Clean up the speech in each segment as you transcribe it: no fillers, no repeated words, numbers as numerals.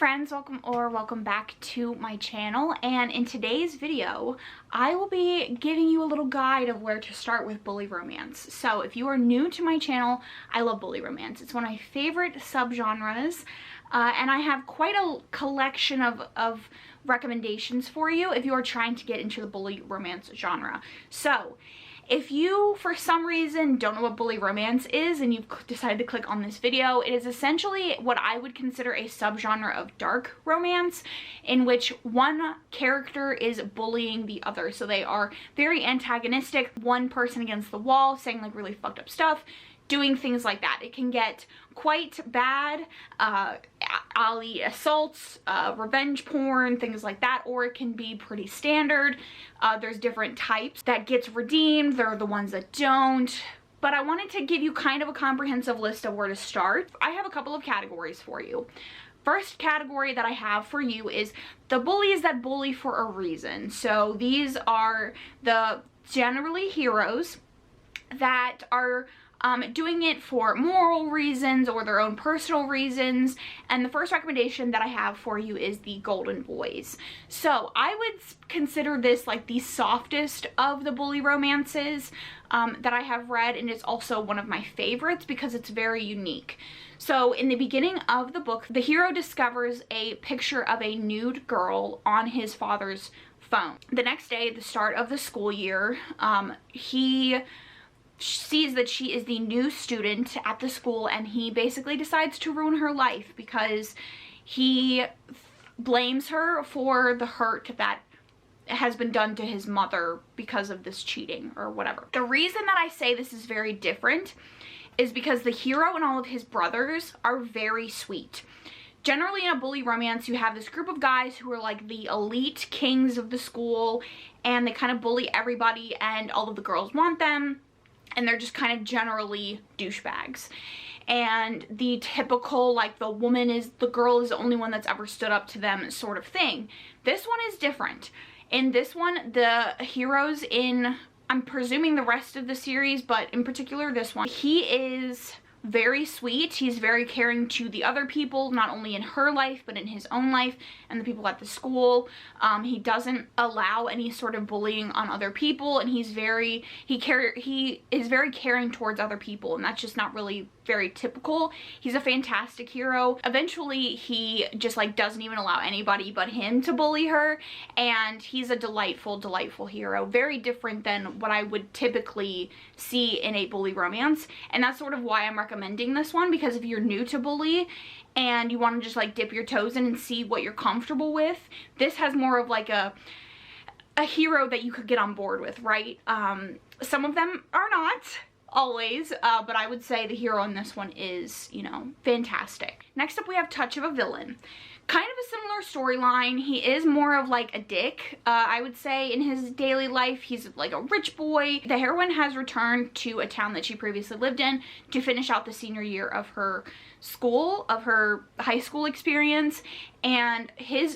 friends, welcome back to my channel, and in today's video I will be giving you a little guide of where to start with bully romance. So if you are new to my channel, I love bully romance. It's one of my favorite subgenres, and I have quite a collection of recommendations for you if you are trying to get into the bully romance genre. So if you, for some reason, don't know what bully romance is and you've decided to click on this video, it is essentially what I would consider a subgenre of dark romance in which one character is bullying the other. So they are very antagonistic, one person against the wall, saying like really fucked up stuff, doing things like that. It can get quite bad, alley assaults, revenge porn, things like that, or it can be pretty standard. There's different types that gets redeemed, there are the ones that don't. But I wanted to give you kind of a comprehensive list of where to start. I have a couple of categories for you. First category that I have for you is the bullies that bully for a reason. So these are the generally heroes that are doing it for moral reasons or their own personal reasons. And the first recommendation that I have for you is the Golden Boys. So I would consider this like the softest of the bully romances that I have read, and it's also one of my favorites because it's very unique. So in the beginning of the book, the hero discovers a picture of a nude girl on his father's phone. The next day, the start of the school year, he sees that she is the new student at the school, and he basically decides to ruin her life because he blames her for the hurt that has been done to his mother because of this cheating or whatever. The reason that I say this is very different is because the hero and all of his brothers are very sweet. Generally in a bully romance, you have this group of guys who are like the elite kings of the school, and they kind of bully everybody and all of the girls want them. And they're just kind of generally douchebags. And the typical, like, the girl is the only one that's ever stood up to them sort of thing. This one is different. In this one, the heroes in, I'm presuming the rest of the series, but in particular this one, he is very sweet. He's very caring to the other people, not only in her life, but in his own life and the people at the school. He doesn't allow any sort of bullying on other people, and he is very caring towards other people, and that's just not really very typical. He's a fantastic hero. Eventually, he just like doesn't even allow anybody but him to bully her, and he's a delightful hero. Very different than what I would typically see in a bully romance, and that's sort of why I'm recommending this one, because if you're new to bully and you want to just like dip your toes in and see what you're comfortable with, this has more of like a hero that you could get on board with, right? Some of them are not always, but I would say the hero in this one is, you know, fantastic. Next up we have Touch of a Villain. Kind of a similar storyline. He is more of like a dick, I would say, in his daily life. He's like a rich boy. The heroine has returned to a town that she previously lived in to finish out the senior year of her school, of her high school experience, and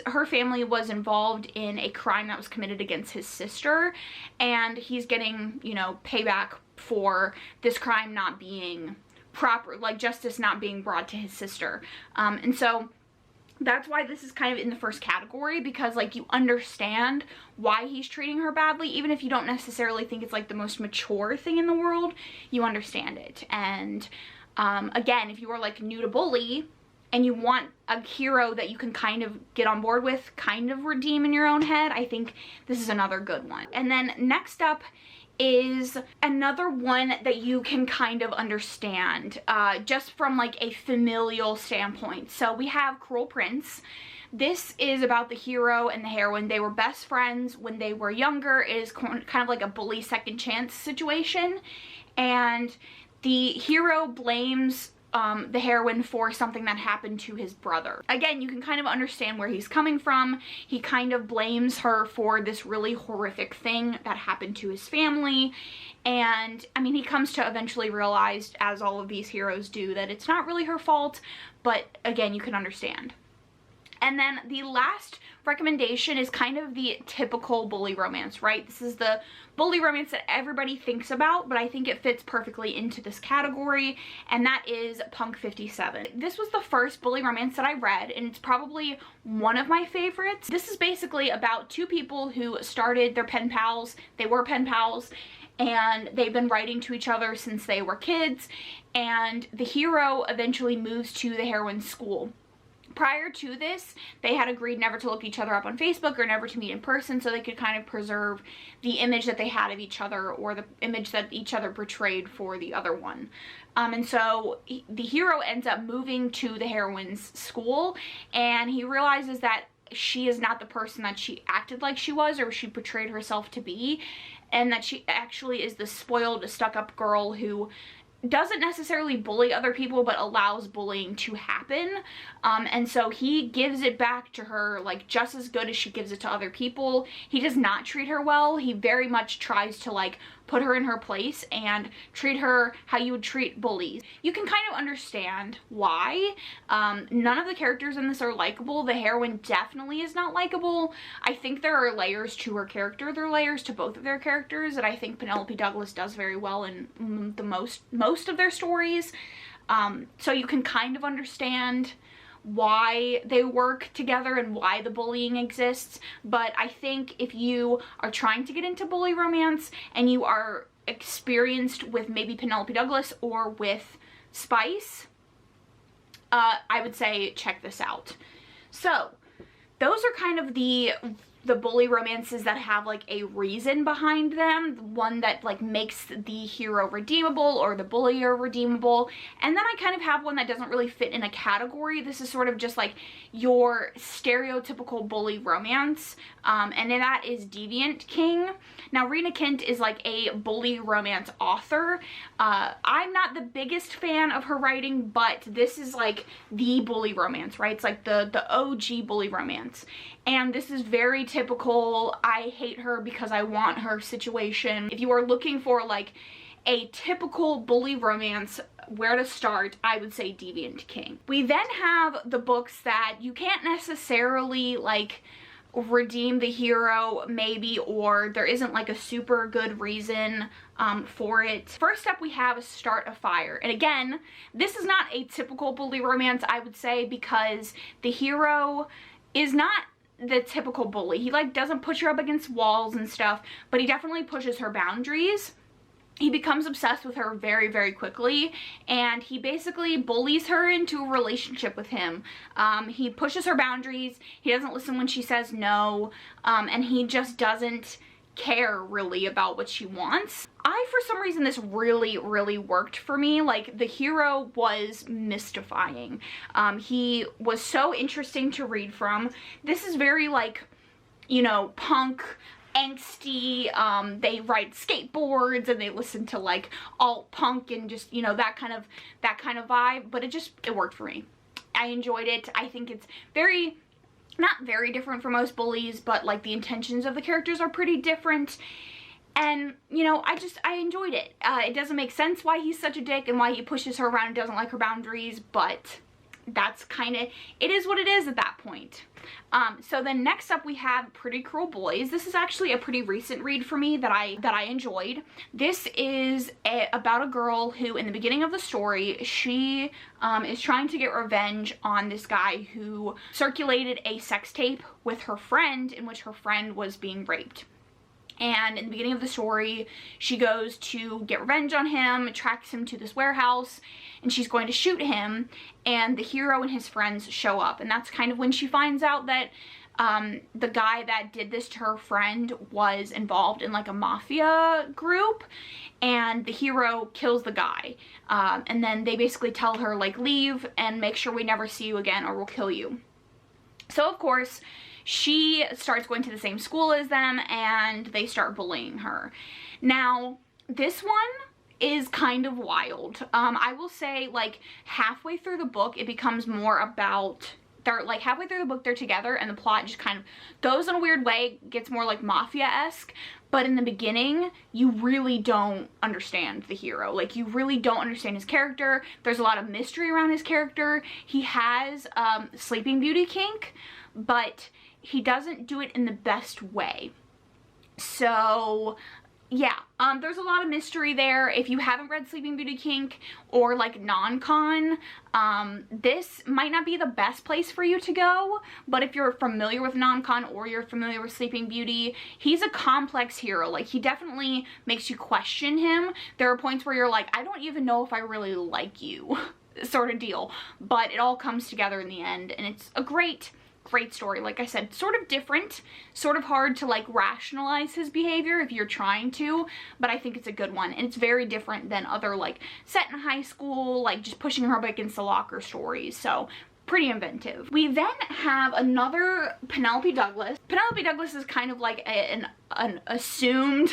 her family was involved in a crime that was committed against his sister, and he's getting, you know, payback for this crime not being proper, like justice not being brought to his sister. And so that's why this is kind of in the first category, because like you understand why he's treating her badly. Even if you don't necessarily think it's like the most mature thing in the world, you understand it. And again, if you are like new to bully and you want a hero that you can kind of get on board with, kind of redeem in your own head, I think this is another good one. And then next up is another one that you can kind of understand just from like a familial standpoint. So we have Cruel Prince. This is about the hero and the heroine. They were best friends when they were younger. It is kind of like a bully second chance situation, and the hero blames the heroine for something that happened to his brother. Again, you can kind of understand where he's coming from. He kind of blames her for this really horrific thing that happened to his family. And I mean, he comes to eventually realize, as all of these heroes do, that it's not really her fault, but again, you can understand. And then the last recommendation is kind of the typical bully romance, right? This is the bully romance that everybody thinks about, but I think it fits perfectly into this category, and that is Punk 57. This was the first bully romance that I read, and it's probably one of my favorites. This is basically about two people who started their pen pals. They were pen pals, and they've been writing to each other since they were kids, and the hero eventually moves to the heroine's school. Prior to this, they had agreed never to look each other up on Facebook or never to meet in person, so they could kind of preserve the image that they had of each other, or the image that each other portrayed for the other one. And so the hero ends up moving to the heroine's school, and he realizes that she is not the person that she acted like she was, or she portrayed herself to be, and that she actually is the spoiled, stuck-up girl who doesn't necessarily bully other people, but allows bullying to happen. And so he gives it back to her like just as good as she gives it to other people. He does not treat her well. He very much tries to like put her in her place and treat her how you would treat bullies. You can kind of understand why. None of the characters in this are likable. The heroine definitely is not likable. I think there are layers to her character. There are layers to both of their characters that I think Penelope Douglas does very well in the most of their stories. So you can kind of understand why they work together and why the bullying exists. But I think if you are trying to get into bully romance and you are experienced with maybe Penelope Douglas or with Spice, I would say check this out. So those are kind of the bully romances that have like a reason behind them, one that like makes the hero redeemable or the bullier redeemable. And then I kind of have one that doesn't really fit in a category. This is sort of just like your stereotypical bully romance, and that is Deviant King. Now Rena Kent is like a bully romance author. I'm not the biggest fan of her writing, but this is like the bully romance, right? It's like the OG bully romance. And this is very typical I hate her because I want her situation. If you are looking for like a typical bully romance, where to start, I would say Deviant King. We then have the books that you can't necessarily like redeem the hero maybe, or there isn't like a super good reason for it. First up we have Start a Fire, and again this is not a typical bully romance, I would say, because the hero is not the typical bully. He like doesn't push her up against walls and stuff, but he definitely pushes her boundaries. He becomes obsessed with her very, very quickly, and he basically bullies her into a relationship with him. He pushes her boundaries, he doesn't listen when she says no, and he just doesn't care really about what she wants. For some reason, this really, really worked for me. Like, the hero was mystifying. He was so interesting to read from. This is very like, you know, punk, angsty. They ride skateboards and they listen to like alt punk and just, you know, that kind of vibe, but it worked for me. I enjoyed it. I think it's not very different from most bullies, but like the intentions of the characters are pretty different. And, you know, I enjoyed it. It doesn't make sense why he's such a dick and why he pushes her around and doesn't like her boundaries, but that's kind of, it is what it is at that point. So then next up we have Pretty Cruel Boys. This is actually a pretty recent read for me that I enjoyed. This is about a girl who, in the beginning of the story, she is trying to get revenge on this guy who circulated a sex tape with her friend in which her friend was being raped. And in the beginning of the story, she goes to get revenge on him, tracks him to this warehouse, and she's going to shoot him, and the hero and his friends show up. And that's kind of when she finds out that the guy that did this to her friend was involved in like a mafia group, and the hero kills the guy. And then they basically tell her like, leave and make sure we never see you again or we'll kill you. So of course, she starts going to the same school as them and they start bullying her. Now, this one is kind of wild. I will say like halfway through the book, it becomes more about they're like halfway through the book they're together, and the plot just kind of goes in a weird way, gets more like mafia-esque. But in the beginning, you really don't understand the hero. Like, you really don't understand his character. There's a lot of mystery around his character. He has Sleeping Beauty kink, but he doesn't do it in the best way. So yeah, there's a lot of mystery there. If you haven't read Sleeping Beauty kink or like non-con, this might not be the best place for you to go. But if you're familiar with non-con or you're familiar with Sleeping Beauty, he's a complex hero. Like, he definitely makes you question him. There are points where you're like, I don't even know if I really like you sort of deal. But it all comes together in the end, and it's a great story. Like I said, sort of different, sort of hard to like rationalize his behavior if you're trying to, but I think it's a good one, and it's very different than other like set in high school, like just pushing her up against the locker stories. So pretty inventive. We then have another Penelope Douglas. Penelope Douglas is kind of like an assumed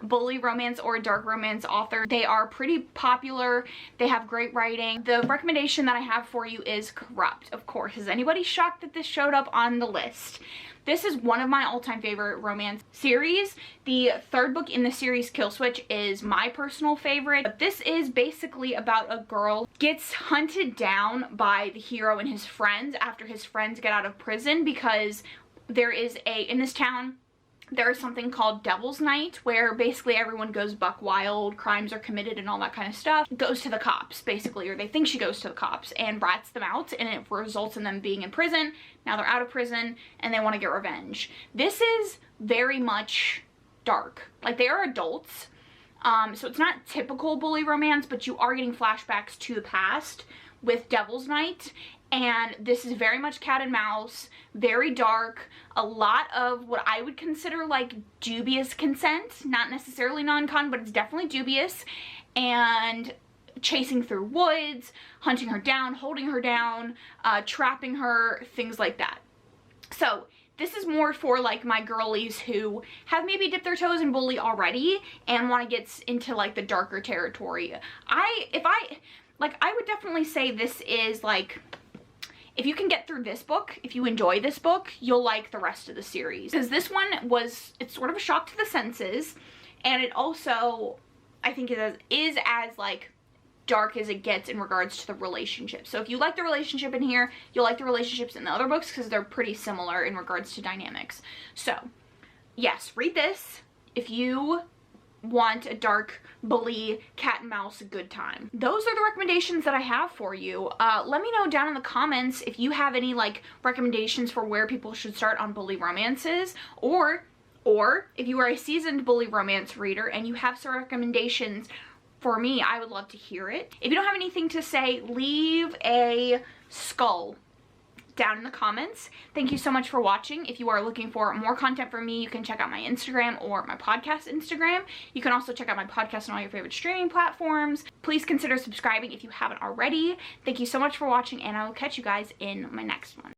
bully romance or dark romance author. They are pretty popular. They have great writing. The recommendation that I have for you is Corrupt, of course. Is anybody shocked that this showed up on the list? This is one of my all-time favorite romance series. The third book in the series, Kill Switch, is my personal favorite. But this is basically about a girl gets hunted down by the hero and his friends after his friends get out of prison, because there is in this town, there is something called Devil's Night, where basically everyone goes buck wild, crimes are committed and all that kind of stuff. Goes to the cops, basically, or they think she goes to the cops, and rats them out, and it results in them being in prison. Now they're out of prison, and they want to get revenge. This is very much dark. Like, they are adults, so it's not typical bully romance, but you are getting flashbacks to the past with Devil's Night. And this is very much cat and mouse, very dark, a lot of what I would consider like dubious consent, not necessarily non-con, but it's definitely dubious, and chasing through woods, hunting her down, holding her down, trapping her, things like that. So this is more for like my girlies who have maybe dipped their toes in bully already and want to get into like the darker territory. I would definitely say this is like, if you can get through this book, if you enjoy this book, you'll like the rest of the series. Because this one it's sort of a shock to the senses, and it also, I think it is as like dark as it gets in regards to the relationship. So if you like the relationship in here, you'll like the relationships in the other books, because they're pretty similar in regards to dynamics. So yes, read this if you want a dark bully cat and mouse good time. Those are the recommendations that I have for you. Let me know down in the comments if you have any like recommendations for where people should start on bully romances, or if you are a seasoned bully romance reader and you have some recommendations for me, I would love to hear it. If you don't have anything to say, leave a skull down in the comments. Thank you so much for watching. If you are looking for more content from me, you can check out my Instagram or my podcast Instagram. You can also check out my podcast on all your favorite streaming platforms. Please consider subscribing if you haven't already. Thank you so much for watching, and I will catch you guys in my next one.